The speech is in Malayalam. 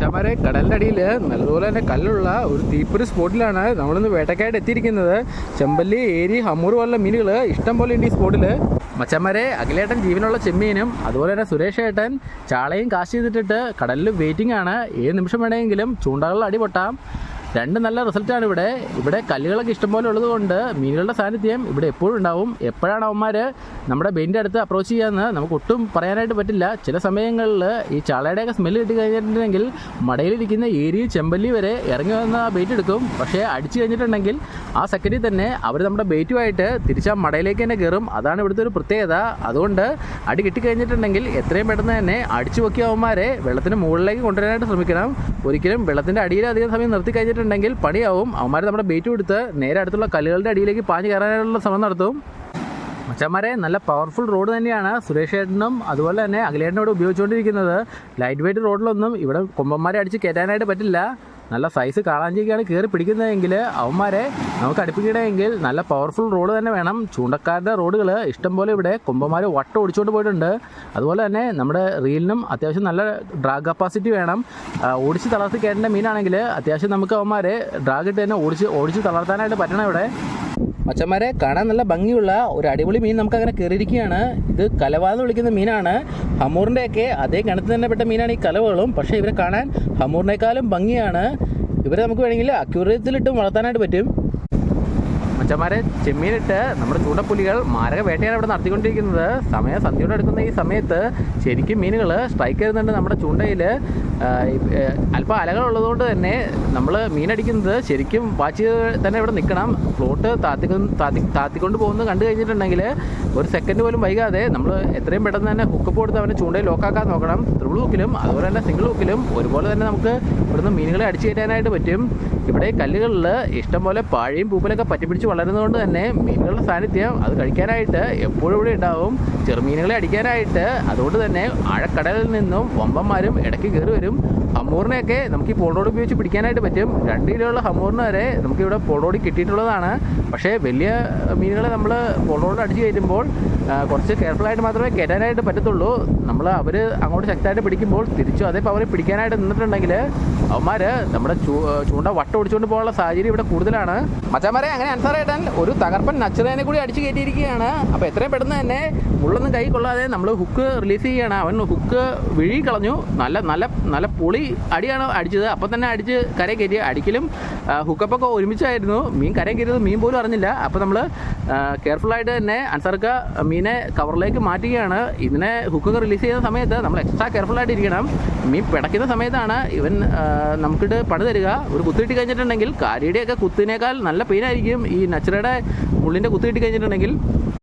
മച്ചാമാരെ കടലിൻ്റെ അടിയിൽ നല്ലതുപോലെ തന്നെ കല്ലുള്ള ഒരു തീപ്പൊരി സ്പോട്ടിലാണ് നമ്മളിന്ന് വേട്ടക്കായിട്ട് എത്തിയിരിക്കുന്നത്. ചെമ്പല്ലി, ഏരി, ഹമ്മൂർ പോലുള്ള മീനുകൾ ഇഷ്ടം പോലെ ഉണ്ട് ഈ സ്പോട്ടിൽ. മച്ചാമാരെ അഖിലേട്ടൻ ജീവനുള്ള ചെമ്മീനും അതുപോലെ തന്നെ സുരേഷ് ഏട്ടൻ ചാളയും കാശ് ചെയ്തിട്ടിട്ട് കടലിൽ വെയിറ്റിംഗ് ആണ്. ഏത് നിമിഷം വേണമെങ്കിലും ചൂണ്ടകളിൽ അടിപൊട്ടാം. രണ്ട് നല്ല റിസൾട്ടാണ് ഇവിടെ കല്ലുകളൊക്കെ ഇഷ്ടംപോലെ ഉള്ളതുകൊണ്ട് മീനുകളുടെ സാന്നിധ്യം ഇവിടെ എപ്പോഴും ഉണ്ടാവും. എപ്പോഴാണ് അവന്മാർ നമ്മുടെ ബെയിൻ്റെ അടുത്ത് അപ്രോച്ച് ചെയ്യാമെന്ന് നമുക്ക് ഒട്ടും പറയാനായിട്ട് പറ്റില്ല. ചില സമയങ്ങളിൽ ഈ ചാളയുടെയൊക്കെ സ്മെല്ല് കിട്ടി കഴിഞ്ഞിട്ടുണ്ടെങ്കിൽ മടയിലിരിക്കുന്ന ഏരി, ചെമ്പല്ലി വരെ ഇറങ്ങി വന്ന് ആ ബെയ്റ്റ് എടുക്കും. പക്ഷേ അടിച്ചു കഴിഞ്ഞിട്ടുണ്ടെങ്കിൽ ആ സെക്കൻഡിൽ തന്നെ അവർ നമ്മുടെ ബെയ്റ്റുമായിട്ട് തിരിച്ച് ആ മടയിലേക്ക് തന്നെ കയറും. അതാണ് ഇവിടുത്തെ ഒരു പ്രത്യേകത. അതുകൊണ്ട് അടി കിട്ടിക്കഴിഞ്ഞിട്ടുണ്ടെങ്കിൽ എത്രയും പെട്ടെന്ന് തന്നെ അടിച്ചു പൊക്കിയ അവന്മാരെ വെള്ളത്തിന് മുകളിലേക്ക് കൊണ്ടുവരാനായിട്ട് ശ്രമിക്കണം. ഒരിക്കലും വെള്ളത്തിൻ്റെ അടിയിൽ അധികം സമയം നിർത്തി കഴിഞ്ഞിട്ടുണ്ടെങ്കിൽ പണിയാവും. അവന്മാർ നമ്മുടെ ബെയ്റ്റ് കൊടുത്ത് നേരെ അടുത്തുള്ള കല്ലുകളുടെ അടിയിലേക്ക് പാഞ്ഞ് കയറാനായിട്ടുള്ള ശ്രമം നടത്തും. മച്ചാന്മാരെ നല്ല പവർഫുൾ റോഡ് തന്നെയാണ് സുരേഷ് ഏട്ടനും അതുപോലെ തന്നെ അഖിലേട്ടനും ഇവിടെ ഉപയോഗിച്ചുകൊണ്ടിരിക്കുന്നത്. ലൈറ്റ് വെയ്റ്റ് റോഡിലൊന്നും ഇവിടെ കൊമ്പന്മാരെ അടിച്ച് കയറ്റാനായിട്ട് പറ്റില്ല. നല്ല സൈസ് കാളാഞ്ചിക്കാണ് കയറി പിടിക്കുന്നതെങ്കിൽ അവന്മാരെ നമുക്ക് അടുപ്പിക്കണമെങ്കിൽ നല്ല പവർഫുൾ റോഡ് തന്നെ വേണം. ചൂണ്ടക്കാരുടെ റോഡുകൾ ഇഷ്ടംപോലെ ഇവിടെ കൊമ്പന്മാർ വട്ടം ഓടിച്ചുകൊണ്ട് പോയിട്ടുണ്ട്. അതുപോലെ തന്നെ നമ്മുടെ റീലിനും അത്യാവശ്യം നല്ല ഡ്രാഗ് കപ്പാസിറ്റി വേണം. ഓടിച്ച് തളർത്തി കയറ്റേണ്ട മീനാണെങ്കിൽ അത്യാവശ്യം നമുക്ക് അവന്മാരെ ഡ്രാഗ് ഇട്ട് തന്നെ ഓടിച്ച് തളർത്താനായിട്ട് പറ്റണം. ഇവിടെ മച്ചന്മാരെ കാണാൻ നല്ല ഭംഗിയുള്ള ഒരു അടിപൊളി മീൻ നമുക്ക് അങ്ങനെ കയറിയിരിക്കുകയാണ്. ഇത് കലവ എന്ന് വിളിക്കുന്ന മീനാണ്. ഹമ്മൂറിൻ്റെയൊക്കെ അതേ കിണത്തിൽ തന്നെ പെട്ട മീനാണ് ഈ കലവകളും. പക്ഷേ ഇവരെ കാണാൻ ഹമ്മൂറിനേക്കാളും ഭംഗിയാണ്. ഇവരെ നമുക്ക് വേണമെങ്കിൽ അക്യൂറിയത്തിലിട്ടും വളർത്താനായിട്ട് പറ്റും. മച്ചന്മാരെ ചെമ്മീനിട്ട് നമ്മുടെ ചൂണ്ടപ്പുലികൾ മാരക വേട്ടയാണ് ഇവിടെ നടത്തിക്കൊണ്ടിരിക്കുന്നത്. സന്ധ്യയോടെ എടുക്കുന്ന ഈ സമയത്ത് ശരിക്കും മീനുകൾ സ്ട്രൈക്ക് ചെയ്യുന്നുണ്ട് നമ്മുടെ ചൂണ്ടയിൽ. അല്പം അലകളുള്ളതുകൊണ്ട് തന്നെ നമ്മൾ മീനടിക്കുന്നത് ശരിക്കും വാച്ച് തന്നെ ഇവിടെ നിൽക്കണം. ഫ്ലോട്ട് താത്തിക്കൊണ്ട് പോകുന്നത് കണ്ടു കഴിഞ്ഞിട്ടുണ്ടെങ്കിൽ ഒരു സെക്കൻഡ് പോലും വൈകാതെ നമ്മൾ എത്രയും പെട്ടെന്ന് തന്നെ ഹുക്കപ്പ് കൊടുത്ത് അവനെ ചൂണ്ടയിൽ ലോക്കാക്കാൻ നോക്കണം. ത്രിബിൾ ഹുക്കിലും അതുപോലെ തന്നെ സിംഗിൾ ഹുക്കിലും ഒരുപോലെ തന്നെ നമുക്ക് ഇവിടുന്ന് മീനുകളെ അടിച്ചു കയറ്റാനായിട്ട് പറ്റും. ഇവിടെ കല്ലുകളിൽ ഇഷ്ടംപോലെ പാഴയും പൂപ്പലൊക്കെ പറ്റിപ്പിടിച്ച് വളരുന്നതുകൊണ്ട് തന്നെ മീനുകളുടെ സാന്നിധ്യം അത് കഴിക്കാനായിട്ട് എപ്പോഴും ഇവിടെ ഉണ്ടാവും. ചെറുമീനുകളെ അടിക്കാനായിട്ട് അതുകൊണ്ട് തന്നെ ആഴക്കടലിൽ നിന്നും വമ്പന്മാരും ഇടയ്ക്ക് കയറി വരും. ഹമ്മൂറിനെയൊക്കെ നമുക്ക് ഈ പോൾ റോഡ് ഉപയോഗിച്ച് പിടിക്കാനായിട്ട് പറ്റും. 2 കിലോയുള്ള ഹമ്മൂറിന് വരെ നമുക്കിവിടെ പോൾ റോഡിൽ കിട്ടിയിട്ടുള്ളതാണ്. പക്ഷേ വലിയ മീനുകളെ നമ്മൾ പോൾ റോഡിൽ അടിച്ച് കയറ്റുമ്പോൾ കുറച്ച് കെയർഫുള്ളായിട്ട് മാത്രമേ കയറ്റാനായിട്ട് പറ്റത്തുള്ളൂ. അവർ അങ്ങോട്ട് ശക്തമായിട്ട് പിടിക്കുമ്പോൾ തിരിച്ചു അതേ പവറിൽ പിടിക്കാനായിട്ട് നിന്നിട്ടുണ്ടെങ്കിൽ അവന്മാർ നമ്മുടെ ചൂണ്ട വട്ടം ഓടിച്ചുകൊണ്ട് പോകാനുള്ള സാഹചര്യം ഇവിടെ കൂടുതലാണ്. മച്ചാന്മാരെ അങ്ങനെ അൻസാറേട്ടൻ ഒരു തകർപ്പൻ നച്ചറേനെ കൂടി അടിച്ച് കയറ്റിയിരിക്കുകയാണ്. അപ്പോൾ എത്രയും പെട്ടെന്ന് തന്നെ മുള്ളൊന്നും കൈ കൊള്ളാതെ നമ്മൾ ഹുക്ക് റിലീസ് ചെയ്യുകയാണ്. അവൻ ഹുക്ക് വിഴി കളഞ്ഞു. നല്ല പൊളി അടിയാണ് അടിച്ചത്. അപ്പം തന്നെ അടിച്ച് കരയെ കയറ്റി. അടിക്കലും ഹുക്കപ്പൊക്കെ ഒരുമിച്ചായിരുന്നു. മീൻ കരയെ കയറ്റിയത് മീൻ പോലും അറിഞ്ഞില്ല. അപ്പോൾ നമ്മൾ കെയർഫുള്ളായിട്ട് തന്നെ അൻസാർക്ക മീനെ കവറിലേക്ക് മാറ്റുകയാണ്. ഇതിനെ ഹുക്കൊക്കെ റിലീസ് ചെയ്യുന്ന സമയത്ത് നമ്മൾ എക്സ്ട്രാ കെയർഫുള്ളായിട്ട് ഇരിക്കണം. മീൻ പിടയ്ക്കുന്ന സമയത്താണ് ഇവൻ നമുക്കിട്ട് പണി തരിക. ഒരു കുത്തിയിട്ട് കഴിഞ്ഞിട്ടുണ്ടെങ്കിൽ കാരിയുടെയൊക്കെ കുത്തിനേക്കാൾ നല്ല പെയിനായിരിക്കും ഈ നച്ചറയുടെ മുള്ളിൻ്റെ കുത്തിയിട്ട് കഴിഞ്ഞിട്ടുണ്ടെങ്കിൽ.